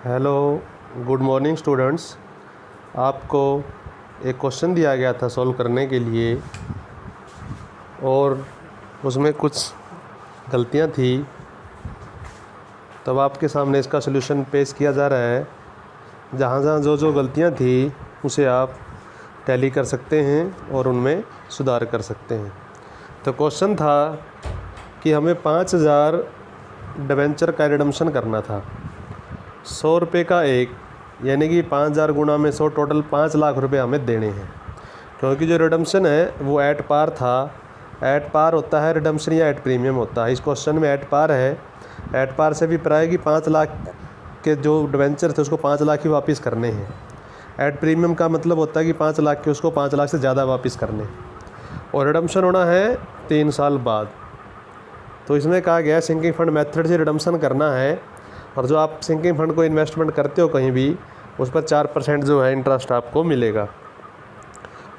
Hello, good morning students. आपको एक question दिया गया था सॉल्व करने के लिए और उसमें कुछ गलतियां थी, तब आपके सामने इसका सलूशन पेश किया जा रहा है। जहाँ जहाँ जो जो गलतियां थी उसे आप टैली कर सकते हैं और उनमें सुधार कर सकते हैं। तो क्वेश्चन था कि हमें 5000 डिबेंचर का रिडम्पशन करना था। 100 रुपये का एक, यानी कि 5000 गुणा में 100, टोटल 5 लाख रुपए हमें देने हैं। क्योंकि जो रिडम्पशन है वो एट पार था। एट पार होता है रिडम्पशन या एट प्रीमियम होता है। इस क्वेश्चन में एट पार है। एट पार से भी प्राय कि 5 लाख के जो डिबेंचर थे उसको 5 लाख ही वापस करने हैं। एट प्रीमियम का मतलब होता है कि 5 लाख के उसको 5 लाख से ज़्यादा वापस करने, और रिडम्पशन होना है 3 साल बाद। तो इसमें कहा गया सिंकिंग फंड मेथड से रिडम्पशन करना है, और जो आप सिंकिंग फंड को इन्वेस्टमेंट करते हो कहीं भी, उस पर 4% जो है इंटरेस्ट आपको मिलेगा।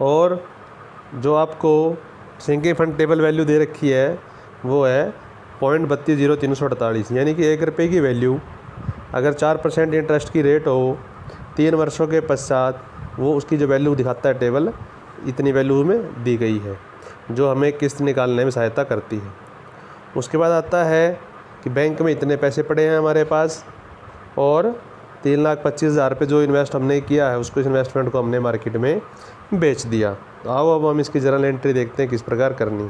और जो आपको सिंकिंग फंड टेबल वैल्यू दे रखी है वो है 0.320348, यानी कि 1 रुपये की वैल्यू अगर 4% इंटरेस्ट की रेट हो 3 वर्षों के पश्चात, वो उसकी जो वैल्यू दिखाता है टेबल, इतनी वैल्यू में दी गई है, जो हमें किस्त निकालने में सहायता करती है। उसके बाद आता है कि बैंक में इतने पैसे पड़े हैं हमारे पास, और 3,25,000 रुपये जो इन्वेस्ट हमने किया है उसको, इन्वेस्टमेंट को हमने मार्केट में बेच दिया। तो आओ अब हम इसकी जर्नल एंट्री देखते हैं किस प्रकार करनी है।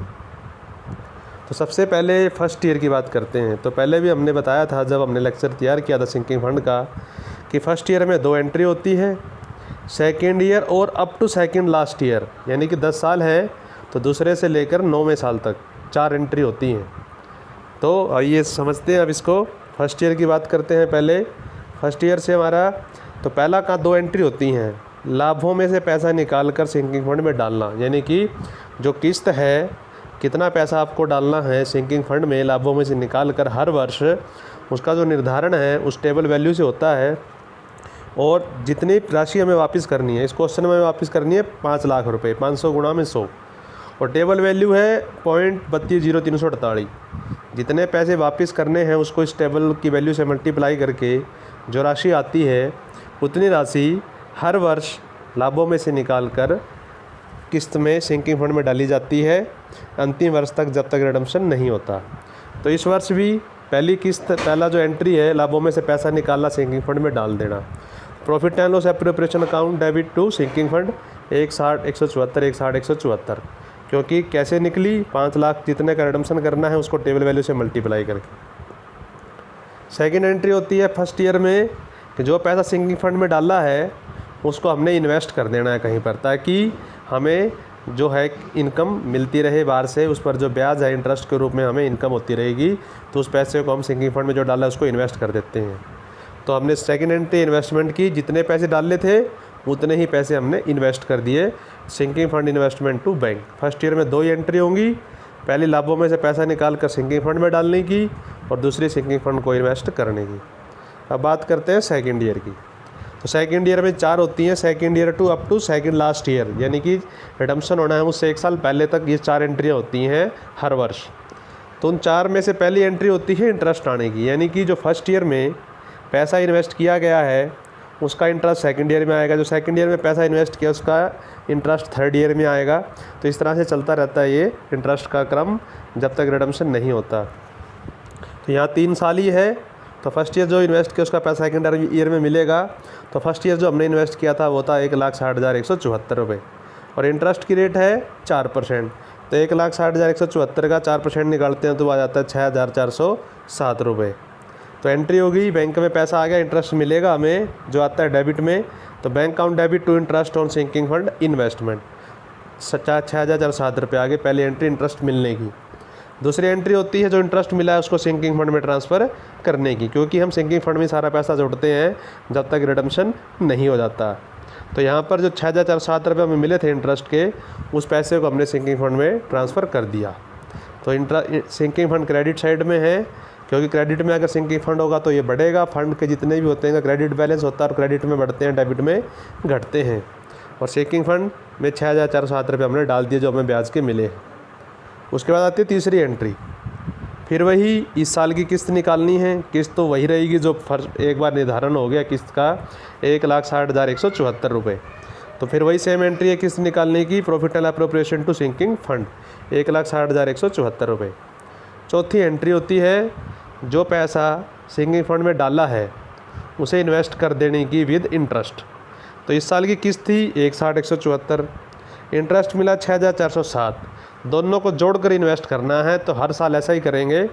तो सबसे पहले फर्स्ट ईयर की बात करते हैं। तो पहले भी हमने बताया था जब हमने लेक्चर तैयार किया था सिंकिंग फंड का, कि फर्स्ट ईयर में 2 एंट्री होती है, सेकेंड ईयर और up to second last year, यानी कि 10 साल है तो दूसरे से लेकर 9वें साल तक 4 एंट्री होती हैं। तो आइए समझते हैं अब इसको। फर्स्ट ईयर की बात करते हैं पहले। फर्स्ट ईयर से हमारा तो पहला का 2 एंट्री होती हैं, लाभों में से पैसा निकाल कर सिंकिंग फंड में डालना, यानी कि जो किस्त है, कितना पैसा आपको डालना है सिंकिंग फंड में लाभों में से निकाल कर हर वर्ष, उसका जो निर्धारण है उस टेबल वैल्यू से होता है। और जितनी राशि हमें वापस करनी है, इस क्वेश्चन में वापस करनी है 5 लाख रुपये, 500 गुणा में 100, और टेबल वैल्यू है 0.320348। जितने पैसे वापस करने हैं उसको इस टेबल की वैल्यू से मल्टीप्लाई करके जो राशि आती है, उतनी राशि हर वर्ष लाभों में से निकाल कर किस्त में सिंकिंग फंड में डाली जाती है, अंतिम वर्ष तक, जब तक रिडम्पशन नहीं होता। तो इस वर्ष भी पहली किस्त, पहला जो एंट्री है, लाभों में से पैसा निकालना सिंकिंग फंड में डाल देना। Profit and loss appropriation account debit to sinking fund 160 174 160 174, क्योंकि कैसे निकली, 5 लाख जितने का रिडम्पशन करना है उसको टेबल वैल्यू से मल्टीप्लाई करके। सेकेंड एंट्री होती है फर्स्ट ईयर में कि जो पैसा सिंकिंग फंड में डाला है उसको हमने इन्वेस्ट कर देना है कहीं पर, ताकि हमें जो है इनकम मिलती रहे बाहर से, उस पर जो ब्याज है इंटरेस्ट के रूप में हमें इनकम होती रहेगी। तो उस पैसे को हम सिंकिंग फंड में जो डाला है उसको इन्वेस्ट कर देते हैं। तो हमने सेकेंड एंट्री इन्वेस्टमेंट की, जितने पैसे डाले थे उतने ही पैसे हमने इन्वेस्ट कर दिए sinking fund investment to bank. First year में 2 ही एंट्री होंगी, पहली लाभों में से पैसा निकाल कर सिंकिंग फंड में डालने की, और दूसरी सिंकिंग फंड को इन्वेस्ट करने की। अब बात करते हैं सेकेंड ईयर की। तो सेकेंड ईयर में 4 होती हैं, second year to up to second last year, यानी कि रिडम्पशन होना है उससे 1 साल पहले तक ये 4 एंट्रियाँ होती हैं हर वर्ष। तो उन 4 में से पहली एंट्री होती है इंटरेस्ट आने की, यानी कि जो फर्स्ट ईयर में पैसा इन्वेस्ट किया गया है उसका इंटरेस्ट सेकंड ईयर में आएगा, जो सेकंड ईयर में पैसा इन्वेस्ट किया उसका इंटरेस्ट थर्ड ईयर में आएगा। तो इस तरह से चलता रहता है ये इंटरेस्ट का क्रम जब तक रिडम्पशन नहीं होता। तो यहाँ 3 साल ही है, तो फर्स्ट ईयर जो इन्वेस्ट किया उसका पैसा सेकंड ईयर में मिलेगा। तो फर्स्ट ईयर जो हमने इन्वेस्ट किया था वो था 1,60,174 रुपये, और इंटरेस्ट की रेट है 4%। तो 1,60,174 का 4% निकालते हैं तो आ जाता है 6,407 रुपये। तो एंट्री होगी, बैंक में पैसा आ गया, इंटरेस्ट मिलेगा हमें जो आता है डेबिट में। तो bank account debit to interest on sinking fund investment, 6,407 रुपये आ गए पहली एंट्री इंटरेस्ट मिलने की। दूसरी एंट्री होती है जो इंटरेस्ट मिला है उसको सिंकिंग फंड में ट्रांसफ़र करने की, क्योंकि हम सिंकिंग फंड में सारा पैसा जोड़ते हैं जब तक रिडम्पशन नहीं हो जाता। तो यहाँ पर जो 6,407 रुपये हमें मिले थे इंटरेस्ट के, उस पैसे को हमने सिंकिंग फंड में ट्रांसफ़र कर दिया। तो सिंकिंग फंड क्रेडिट साइड में है, क्योंकि क्रेडिट में अगर सिंकिंग फंड होगा तो ये बढ़ेगा। फंड के जितने भी होते हैं क्रेडिट बैलेंस होता है, और क्रेडिट में बढ़ते हैं, डेबिट में घटते हैं। और सिंकिंग फंड में 6,407 रुपये हमने डाल दिए जो हमें ब्याज के मिले। उसके बाद आती है तीसरी एंट्री। फिर वही इस साल की किस्त निकालनी है। किस्त तो वही रहेगी जो फर्स्ट एक बार निर्धारण हो गया किस्त का, 1,60,174 रुपये। तो फिर वही सेम एंट्री है किस्त निकालने की, profit and appropriation to sinking fund 1,60,174 रुपये। चौथी एंट्री होती है जो पैसा सिंकिंग फंड में डाला है उसे इन्वेस्ट कर देने की विद इंटरेस्ट। तो इस साल की किस्त थी 1,60,174, इंटरेस्ट मिला 6,407, दोनों को जोड़कर इन्वेस्ट करना है। तो हर साल ऐसा ही करेंगे।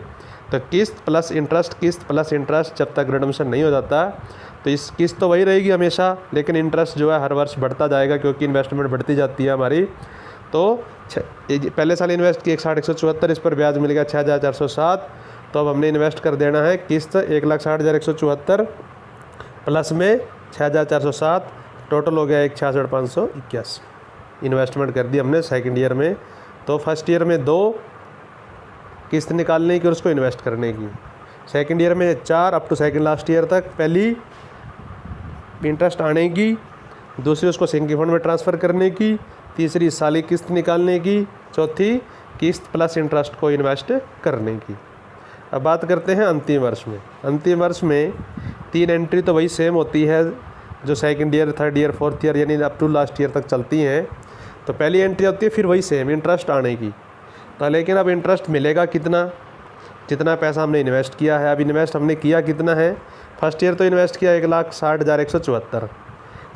तो किस्त प्लस इंटरेस्ट जब तक रिडम्पशन नहीं हो जाता, तो इस किस्त तो वही रहेगी हमेशा, लेकिन इंटरेस्ट जो है हर वर्ष बढ़ता जाएगा क्योंकि इन्वेस्टमेंट बढ़ती जाती है हमारी। तो पहले साल इन्वेस्ट की 1,60,174, इस पर ब्याज मिलेगा 6,407। तो अब हमने इन्वेस्ट कर देना है किस्त 1,60,174 प्लस में 6,407, टोटल हो गया 66,581। इन्वेस्टमेंट कर दी हमने सेकंड ईयर में। तो फर्स्ट ईयर में 2 किस्त निकालने की और उसको इन्वेस्ट करने की, सेकंड ईयर में 4 up to second last year तक। पहली इंटरेस्ट आने की, दूसरी उसको सिंकिंग फंड में ट्रांसफ़र करने की, तीसरी साली किस्त निकालने की, चौथी किस्त प्लस इंटरेस्ट को इन्वेस्ट करने की। अब बात करते हैं अंतिम वर्ष में। अंतिम वर्ष में 3 एंट्री तो वही सेम होती है जो second year, third year, fourth year यानी अप टू लास्ट ईयर तक चलती हैं। तो पहली एंट्री होती है फिर वही सेम इंटरेस्ट आने की। तो लेकिन अब इंटरेस्ट मिलेगा कितना, जितना पैसा हमने इन्वेस्ट किया है। अब इन्वेस्ट हमने किया कितना है, फर्स्ट ईयर तो इन्वेस्ट किया 1,60,174,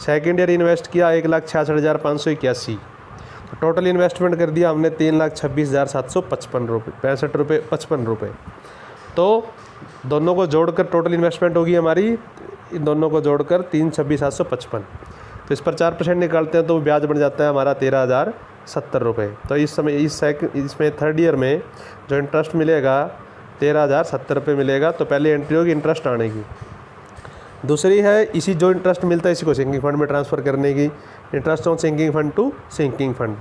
सेकंड ईयर इन्वेस्ट किया 1,66,581। तो टोटल इन्वेस्टमेंट कर दिया हमने 3,26,755 रुपये, 55 रुपये। तो दोनों को जोड़कर टोटल इन्वेस्टमेंट होगी हमारी, इन दोनों को जोड़कर 3,26,755। तो इस पर 4% निकालते हैं तो ब्याज बन जाता है हमारा 13,070 रुपये। तो इस समय इसमें थर्ड ईयर में जो इंटरेस्ट मिलेगा 13,070 रुपये मिलेगा। तो पहली एंट्री होगी इंटरेस्ट आने की, दूसरी है इसी जो इंटरेस्ट मिलता है इसी को सिंकिंग फंड में ट्रांसफ़र करने की, interest on sinking fund to sinking fund.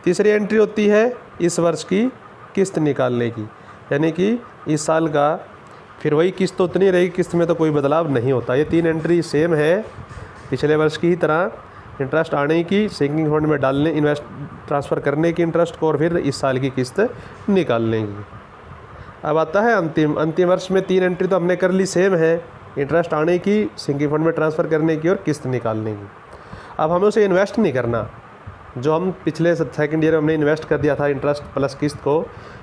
तीसरी एंट्री होती है इस वर्ष की किस्त निकालने की, यानी कि इस साल का फिर वही किस्त तो उतनी रहेगी, किस्त में तो कोई बदलाव नहीं होता। ये 3 एंट्री सेम है पिछले वर्ष की ही तरह, इंटरेस्ट आने की, सिंकिंग फंड में डालने इन्वेस्ट ट्रांसफ़र करने की इंटरेस्ट को, और फिर इस साल की किस्त निकालने की। अब आता है अंतिम वर्ष में 3 एंट्री तो हमने कर ली सेम है, इंटरेस्ट आने की, सिंकिंग फंड में ट्रांसफ़र करने की और किस्त निकालने की। अब हमें उसे इन्वेस्ट नहीं करना जो हम पिछले सेकंड ईयर में हमने इन्वेस्ट कर दिया था इंटरेस्ट प्लस किस्त को,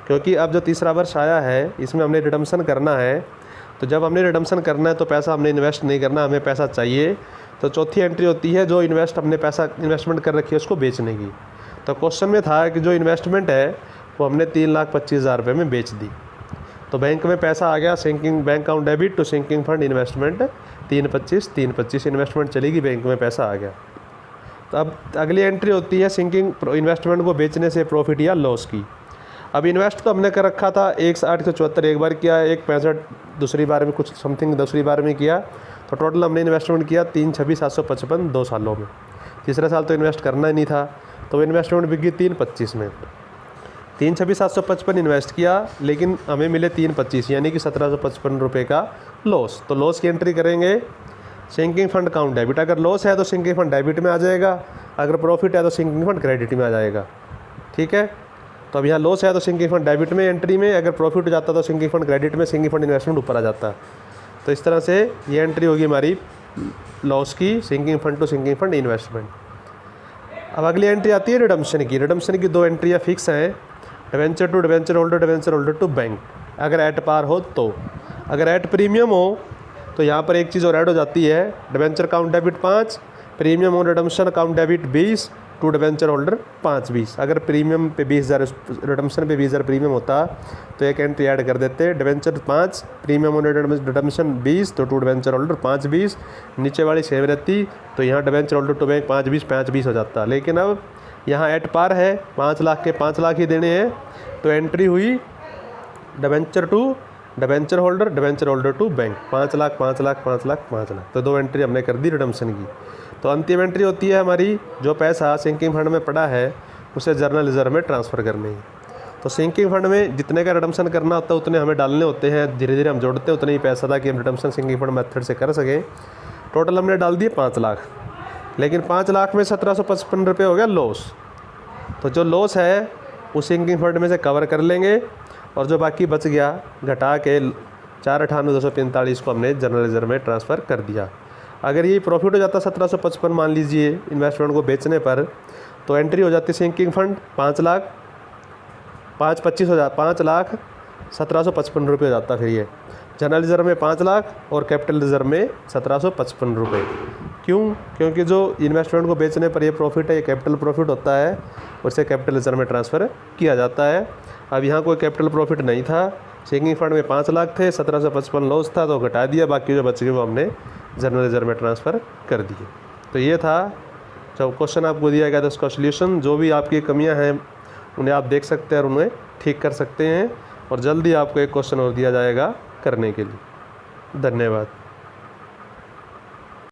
क्योंकि अब जो तीसरा वर्ष आया है इसमें हमने रिडम्पशन करना है। तो जब हमने रिडम्पशन करना है तो पैसा हमने इन्वेस्ट नहीं करना, हमें पैसा चाहिए। तो चौथी एंट्री होती है जो हमने पैसा इन्वेस्टमेंट कर रखी है उसको बेचने की। तो क्वेश्चन में था कि जो इन्वेस्टमेंट है वो हमने 3,25,000 रुपये में बेच दी। तो बैंक में पैसा आ गया, sinking bank account debit to sinking fund investment 3,25,325 investment चलेगी, बैंक में पैसा आ गया। तो अब अगली एंट्री होती है सिंकिंग इन्वेस्टमेंट को बेचने से प्रॉफिट या लॉस की। अब इन्वेस्ट तो हमने कर रखा था 1,60,174 एक बार किया, 1,65 दूसरी बार में कुछ समथिंग दूसरी बार में किया। तो टोटल हमने इन्वेस्टमेंट किया 3,26,755 2 सालों में। तीसरे साल तो इन्वेस्ट करना ही नहीं था, तो इन्वेस्टमेंट बिक गई 3,25 में। 3,26,755 इन्वेस्ट किया लेकिन हमें मिले 3,25 यानी कि 1,755 रुपये का लॉस। तो लॉस की एंट्री करेंगे सिंकिंग फंड अकाउंट डेबिट। अगर लॉस है तो सिंकिंग फंड डेबिट में आ जाएगा, अगर प्रॉफिट है तो सिंकिंग फंड क्रेडिट में आ जाएगा। ठीक है, तो अब यहाँ लॉस है तो सिंकिंग फंड डेबिट में एंट्री में, अगर प्रॉफिट हो जाता तो सिंकिंग फंड क्रेडिट में, सिंकिंग फंड इन्वेस्टमेंट ऊपर आ जाता। तो इस तरह से ये एंट्री होगी हमारी लॉस की, sinking fund to sinking fund investment. अब अगली एंट्री आती है रिडम्पशन की। रिडम्पशन की 2 एंट्रियाँ फिक्स हैं, debenture to debenture holder to bank. अगर एट पार हो तो, अगर एट प्रीमियम हो तो यहाँ पर एक चीज़ और ऐड हो जाती है, debenture account debit 5, premium on redemption account debit 20 to debenture holder 5-20। अगर प्रीमियम पे 20,000, रिडम्पशन पे 20,000 प्रीमियम होता तो एक एंट्री ऐड कर देते, डिवेंचर 5, प्रीमियम ऑन रिडम्पशन 20 तो टू डिवेंचर होल्डर 5-20। नीचे वाली सेम रहती तो यहाँ डिवेंचर होल्डर टू बैंक 5-20 हो जाता। लेकिन अब यहाँ एट पार है, 5 लाख के 5 लाख ही देने हैं, तो एंट्री हुई debenture to debenture holder to bank 5 lakh 5 lakh 5 lakh 5 lakh. तो 2 एंट्री हमने कर दी रिडम्पशन की। तो अंतिम एंट्री होती है हमारी जो पैसा सिंकिंग फंड में पड़ा है उसे जर्नल रिजर्व में ट्रांसफ़र करने की। तो सिंकिंग फंड में जितने का रिडम्पशन करना होता है उतने हमें डालने होते हैं, धीरे धीरे हम जोड़ते हैं उतने ही पैसा था कि हम रिडम्पशन सिंकिंग फंड मेथड से कर सकें। टोटल हमने डाल दिए 5 लाख, लेकिन 5 लाख में 1,755 रुपये हो गया लॉस। तो जो लॉस है उस सिंकिंग फंड में से कवर कर लेंगे और जो बाकी बच गया घटा के 4,98,245 को हमने जनरल रिजर्व में ट्रांसफ़र कर दिया। अगर ये प्रॉफिट हो जाता 1755 मान लीजिए इन्वेस्टमेंट को बेचने पर, तो एंट्री हो जाती सिंकिंग फंड 5,25,1755 रुपये हो जाता। फिर ये जनरल रिजर्व में 5 लाख और कैपिटल रिजर्व में 1755 रुपये। क्यों? क्योंकि जो इन्वेस्टमेंट को बेचने पर ये प्रॉफिट है, ये कैपिटल प्रॉफिट होता है और इसे कैपिटल रिजर्व में ट्रांसफ़र किया जाता है। अब यहाँ कोई कैपिटल प्रॉफिट नहीं था, सिंकिंग फंड में 5 लाख थे, 1755 लॉस था तो घटा दिया, बाकी जो बच गए वो हमने जनरल रिजर्व में ट्रांसफ़र कर दिए। तो ये था जब क्वेश्चन आपको दिया गया था उसका सोल्यूशन। जो भी आपकी कमियां हैं उन्हें आप देख सकते हैं और उन्हें ठीक कर सकते हैं, और जल्दी आपको एक क्वेश्चन और दिया जाएगा करने के लिए। धन्यवाद।